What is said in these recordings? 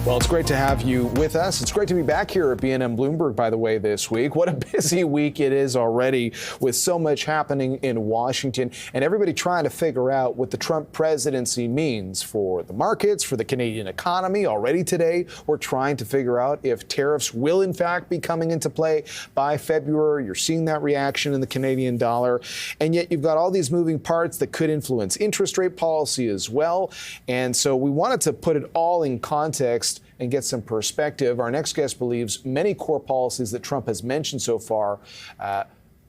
Well, it's great to have you with us. It's great to be back here at BNN Bloomberg, by the way, this week. What a busy week it is already with so much happening in Washington and everybody trying to figure out what the Trump presidency means for the markets, for the Canadian economy. Already today, we're trying to figure out if tariffs will, in fact, be coming into play by February. You're seeing that reaction in the Canadian dollar. And yet you've got all these moving parts that could influence interest rate policy as well. And so we wanted to put it all in context and get some perspective. Our next guest believes many core policies that Trump has mentioned so far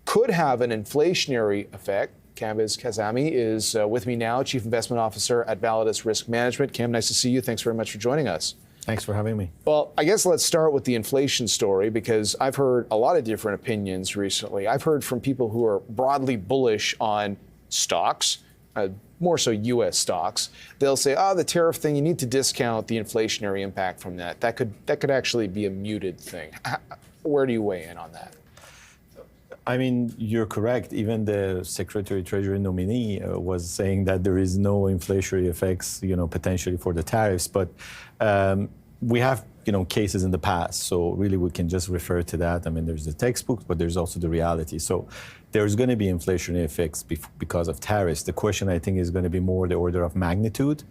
could have an inflationary effect. Kambiz Kazemi is with me now, Chief Investment Officer at Validus Risk Management. Cam, nice to see you. Thanks very much for joining us. Thanks for having me. Well, I guess let's start with the inflation story, because I've heard a lot of different opinions recently. I've heard from people who are broadly bullish on stocks, more so U.S. stocks. They'll say, the tariff thing, you need to discount the inflationary impact from that. That could actually be a muted thing. Where do you weigh in on that? I mean, you're correct. Even the Secretary of Treasury nominee was saying that there is no inflationary effects, potentially for the tariffs. But we have, cases in the past. So really, we can just refer to that. I mean, there's the textbook, but there's also the reality. So there's going to be inflationary effects because of tariffs. The question, I think, is going to be more the order of magnitude.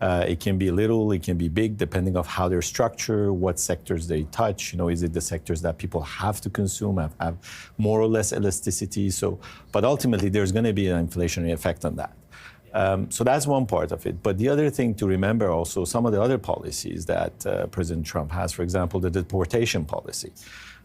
It can be little, it can be big, depending on how they're structured, what sectors they touch. Is it the sectors that people have to consume, have more or less elasticity? But ultimately, there's going to be an inflationary effect on that. So that's one part of it. But the other thing to remember also, some of the other policies that President Trump has, for example, the deportation policy.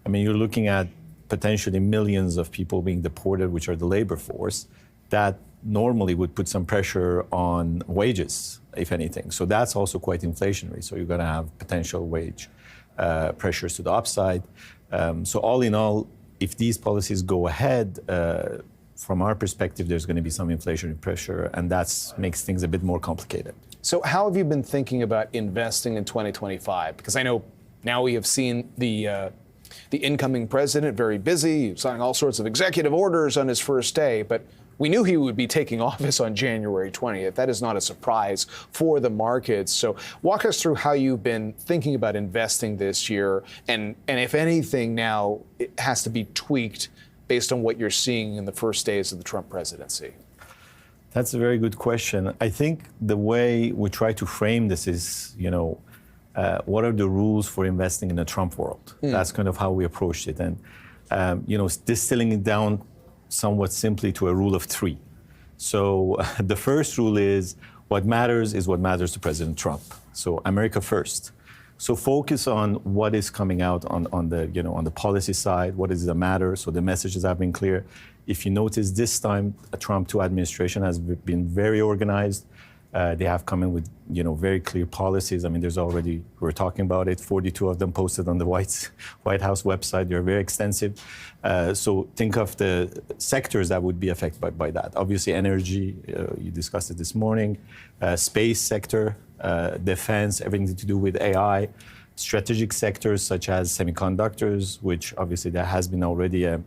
I mean, you're looking at potentially millions of people being deported, which are the labor force, that normally would put some pressure on wages, if anything. So that's also quite inflationary. So you're going to have potential wage pressures to the upside. So all in all, if these policies go ahead, from our perspective, there's going to be some inflationary pressure, and that makes things a bit more complicated. So how have you been thinking about investing in 2025? Because I know now we have seen the incoming president very busy, signing all sorts of executive orders on his first day, but we knew he would be taking office on January 20th. That is not a surprise for the markets. So walk us through how you've been thinking about investing this year, and if anything now it has to be tweaked based on what you're seeing in the first days of the Trump presidency. That's a very good question. I think the way we try to frame this is, what are the rules for investing in a Trump world? That's kind of how we approached it. And, distilling it down somewhat simply to a rule of three. So the first rule is what matters to President Trump. So America first. So focus on what is coming out on the policy side, what is the matter. So the messages have been clear. If you notice, this time, a Trump 2 administration has been very organized. They have come in with, very clear policies. I mean, there's already, we're talking about it, 42 of them posted on the White House website. They're very extensive. So think of the sectors that would be affected by that. Obviously, energy, you discussed it this morning, space sector, defense, everything to do with AI, strategic sectors such as semiconductors, which obviously there has been already a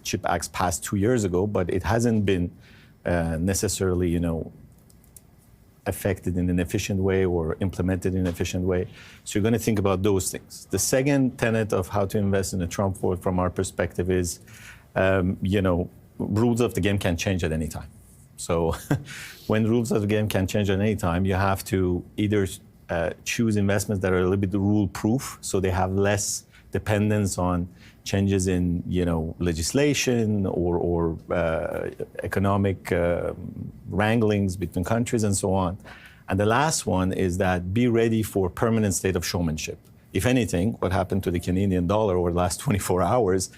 CHIP Act passed 2 years ago, but it hasn't been necessarily, affected in an efficient way or implemented in an efficient way. So you're going to think about those things. The second tenet of how to invest in a Trump world from our perspective is, rules of the game can change at any time. So when rules of the game can change at any time, you have to either choose investments that are a little bit rule-proof, so they have less dependence on changes in, legislation or economic wranglings between countries and so on. And the last one is that be ready for permanent state of showmanship. If anything, what happened to the Canadian dollar over the last 24 hours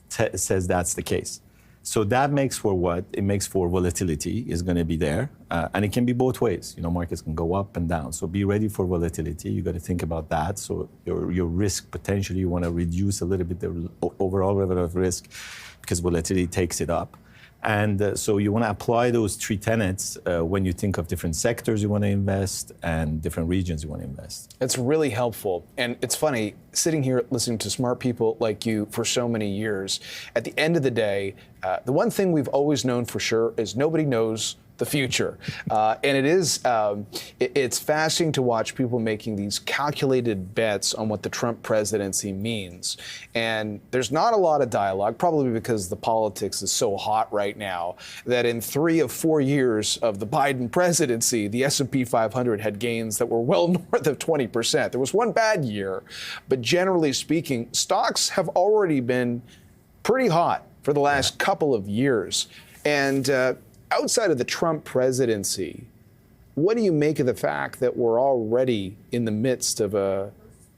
says that's the case. So that makes for what? It makes for volatility is going to be there. And it can be both ways. Markets can go up and down. So be ready for volatility. You got to think about that. So your risk, potentially, you want to reduce a little bit the overall level of risk because volatility takes it up. And so you want to apply those three tenets when you think of different sectors you want to invest and different regions you want to invest. It's really helpful. And it's funny, sitting here listening to smart people like you for so many years, at the end of the day, the one thing we've always known for sure is nobody knows the future. And it's fascinating to watch people making these calculated bets on what the Trump presidency means. And there's not a lot of dialogue, probably because the politics is so hot right now, that in 3 of 4 years of the Biden presidency, the S&P 500 had gains that were well north of 20%. There was one bad year, but generally speaking, stocks have already been pretty hot for the last couple of years. And outside of the Trump presidency, what do you make of the fact that we're already in the midst of a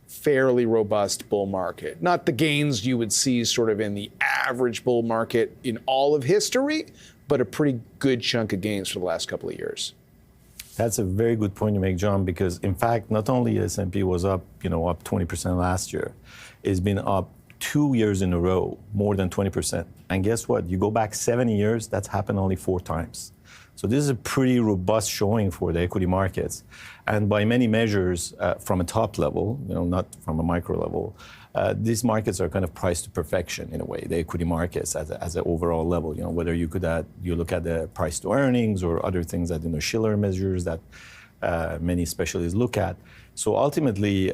fairly robust bull market? Not the gains you would see sort of in the average bull market in all of history, but a pretty good chunk of gains for the last couple of years. That's a very good point you make, John, because in fact, not only S&P was up, up 20% last year, it's been up 2 years in a row, more than 20%. And guess what? You go back 7 years, that's happened only 4 times. So this is a pretty robust showing for the equity markets. And by many measures, from a top level, not from a micro level, these markets are kind of priced to perfection in a way, the equity markets as an overall level. Whether you look at the price to earnings or other things that, Shiller measures that many specialists look at. So ultimately,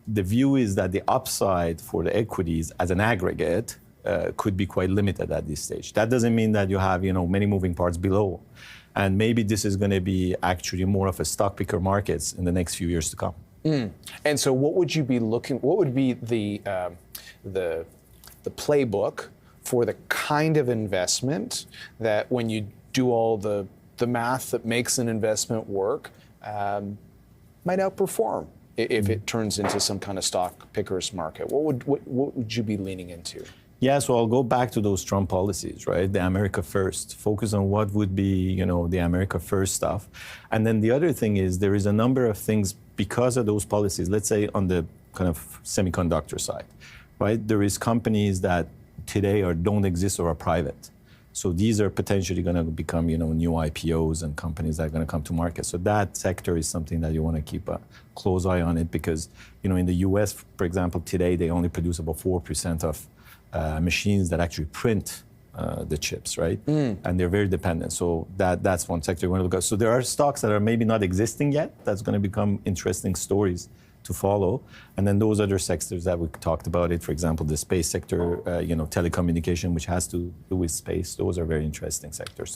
the view is that the upside for the equities as an aggregate could be quite limited at this stage. That doesn't mean that you have, many moving parts below. And maybe this is going to be actually more of a stock picker markets in the next few years to come. And so what would be the playbook for the kind of investment that when you do all the math that makes an investment work, might outperform if it turns into some kind of stock pickers market? What would you be leaning into? Yeah, so I'll go back to those Trump policies, right? The America First. Focus on what would be, the America First stuff. And then the other thing is there is a number of things because of those policies, let's say on the kind of semiconductor side, right? There is companies that today don't exist or are private. So these are potentially going to become, new IPOs and companies that are going to come to market. So that sector is something that you want to keep a close eye on it because, in the US, for example, today they only produce about 4% of machines that actually print the chips, right? And they're very dependent. So that's one sector you want to look at. So there are stocks that are maybe not existing yet. That's going to become interesting stories to follow. And then those other sectors that we talked about it, for example, the space sector, telecommunication, which has to do with space. Those are very interesting sectors.